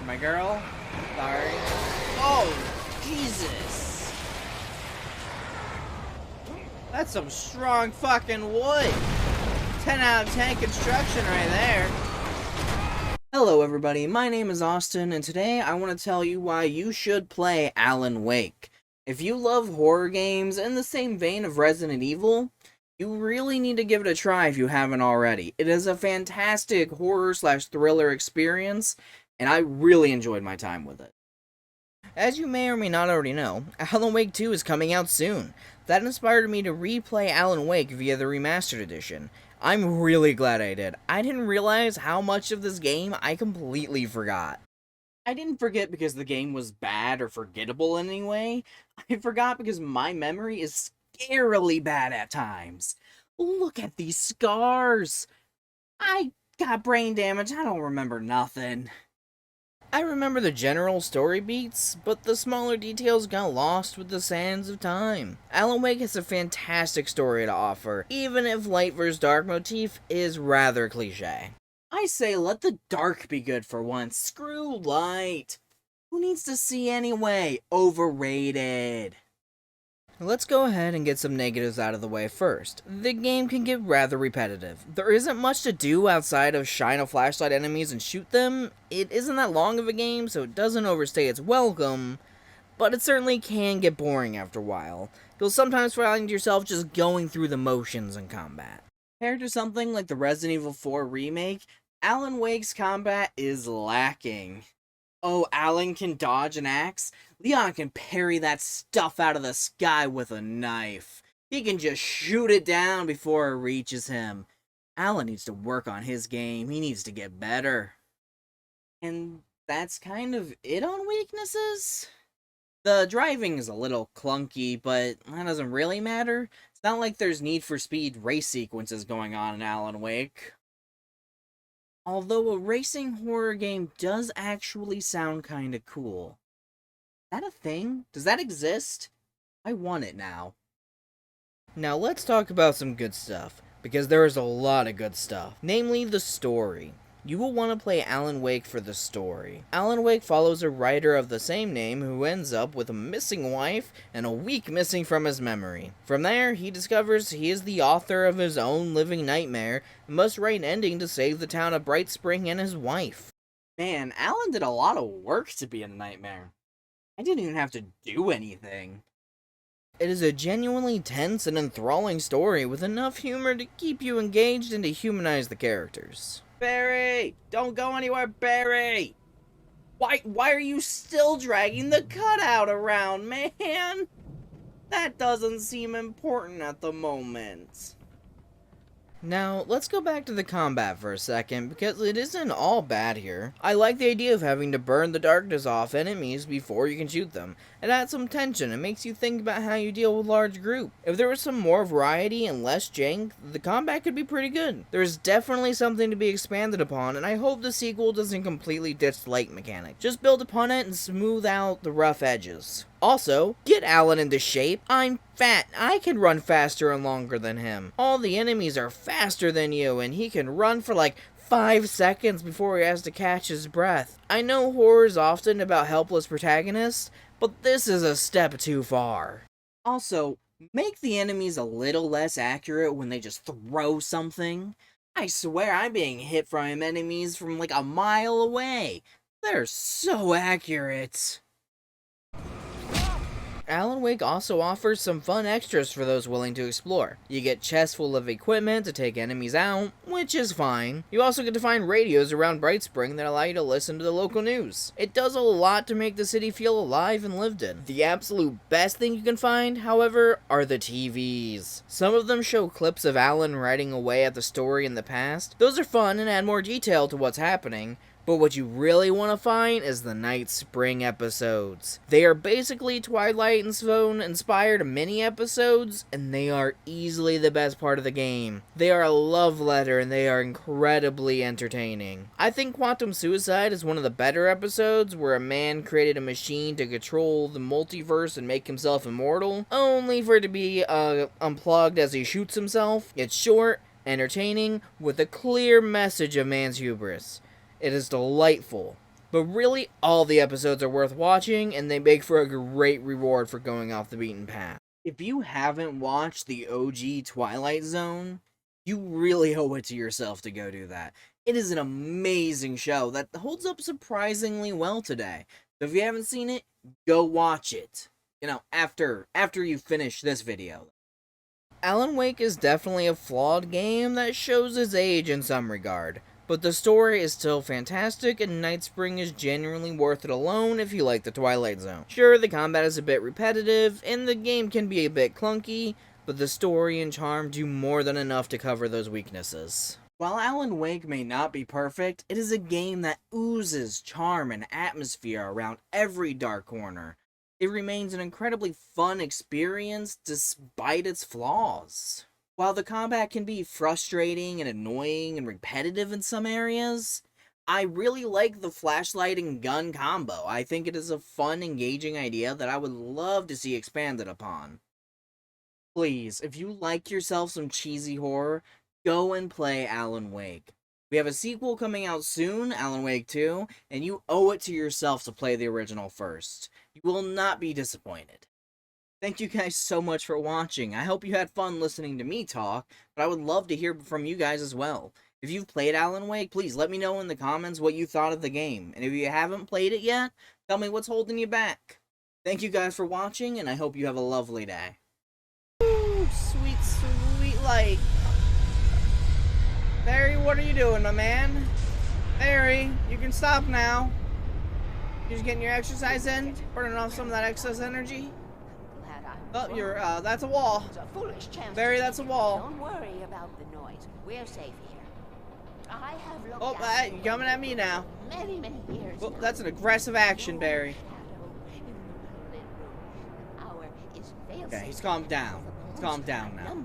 My girl? Sorry. Oh, Jesus. That's some strong fucking wood. 10 out of 10 construction right there. Hello everybody, my name is Austin, and today I want to tell you why you should play Alan Wake. If you love horror games in the same vein of Resident Evil, you really need to give it a try if you haven't already. It is a fantastic horror/thriller experience, and I really enjoyed my time with it. As you may or may not already know, Alan Wake 2 is coming out soon. That inspired me to replay Alan Wake via the Remastered Edition. I'm really glad I did. I didn't realize how much of this game I completely forgot. I didn't forget because the game was bad or forgettable in any way. I forgot because my memory is scarily bad at times. Look at these scars! I got brain damage, I don't remember nothing. I remember the general story beats, but the smaller details got lost with the sands of time. Alan Wake has a fantastic story to offer, even if light vs. dark motif is rather cliche. I say let the dark be good for once, screw light. Who needs to see anyway? Overrated. Let's go ahead and get some negatives out of the way first. The game can get rather repetitive. There isn't much to do outside of shine a flashlight enemies and shoot them. It isn't that long of a game, so it doesn't overstay its welcome, but it certainly can get boring after a while. You'll sometimes find yourself just going through the motions in combat. Compared to something like the Resident Evil 4 remake, Alan Wake's combat is lacking. Oh, Alan can dodge an axe? Leon can parry that stuff out of the sky with a knife. He can just shoot it down before it reaches him. Alan needs to work on his game. He needs to get better. And that's kind of it on weaknesses? The driving is a little clunky, but that doesn't really matter. It's not like there's Need for Speed race sequences going on in Alan Wake. Although a racing horror game does actually sound kinda cool. Is that a thing? Does that exist? I want it now. Now let's talk about some good stuff, because there is a lot of good stuff. Namely, the story. You will want to play Alan Wake for the story. Alan Wake follows a writer of the same name who ends up with a missing wife and a week missing from his memory. From there, he discovers he is the author of his own living nightmare and must write an ending to save the town of Bright Spring and his wife. Man, Alan did a lot of work to be a nightmare. I didn't even have to do anything. It is a genuinely tense and enthralling story with enough humor to keep you engaged and to humanize the characters. Barry! Don't go anywhere, Barry! Why are you still dragging the cutout around, man? That doesn't seem important at the moment. Now, let's go back to the combat for a second, because it isn't all bad here. I like the idea of having to burn the darkness off enemies before you can shoot them. It adds some tension and makes you think about how you deal with large groups. If there was some more variety and less jank, the combat could be pretty good. There's definitely something to be expanded upon, and I hope the sequel doesn't completely ditch the light mechanic. Just build upon it and smooth out the rough edges. Also, get Alan into shape. I'm fat. I can run faster and longer than him. All the enemies are faster than you, and he can run for like 5 seconds before he has to catch his breath. I know horror is often about helpless protagonists, but this is a step too far. Also, make the enemies a little less accurate when they just throw something. I swear I'm being hit from enemies from like a mile away. They're so accurate. Alan Wake also offers some fun extras for those willing to explore. You get chests full of equipment to take enemies out, which is fine. You also get to find radios around Bright Spring that allow you to listen to the local news. It does a lot to make the city feel alive and lived in. The absolute best thing you can find, however, are the TVs. Some of them show clips of Alan writing away at the story in the past. Those are fun and add more detail to what's happening. But what you really want to find is the Night Spring episodes. They are basically Twilight Zone inspired mini episodes, and they are easily the best part of the game. They are a love letter, and they are incredibly entertaining. I think Quantum Suicide is one of the better episodes, where a man created a machine to control the multiverse and make himself immortal, only for it to be unplugged as he shoots himself. It's short, entertaining, with a clear message of man's hubris. It is delightful. But really, all the episodes are worth watching, and they make for a great reward for going off the beaten path. If you haven't watched the OG Twilight Zone, you really owe it to yourself to go do that. It is an amazing show that holds up surprisingly well today. So if you haven't seen it, go watch it. You know, after you finish this video. Alan Wake is definitely a flawed game that shows its age in some regard, but the story is still fantastic, and Night Spring is genuinely worth it alone if you like the Twilight Zone. Sure, the combat is a bit repetitive, and the game can be a bit clunky, but the story and charm do more than enough to cover those weaknesses. While Alan Wake may not be perfect, it is a game that oozes charm and atmosphere around every dark corner. It remains an incredibly fun experience despite its flaws. While the combat can be frustrating and annoying and repetitive in some areas, I really like the flashlight and gun combo. I think it is a fun, engaging idea that I would love to see expanded upon. Please, if you like yourself some cheesy horror, go and play Alan Wake. We have a sequel coming out soon, Alan Wake 2, and you owe it to yourself to play the original first. You will not be disappointed. Thank you guys so much for watching. I hope you had fun listening to me talk, but I would love to hear from you guys as well. If you've played Alan Wake, please let me know in the comments what you thought of the game. And if you haven't played it yet, tell me what's holding you back. Thank you guys for watching, and I hope you have a lovely day. Ooh, sweet, sweet light. Barry, what are you doing, my man? Barry, you can stop now. You're just getting your exercise in, burning off some of that excess energy. Oh, you're, that's a wall. Barry, that's a wall. Don't worry about the noise. We're safe here. I have looked oh, you're coming at me now. Many years. Oh, that's an aggressive action, Barry. Okay, he's calmed down. He's calmed down now.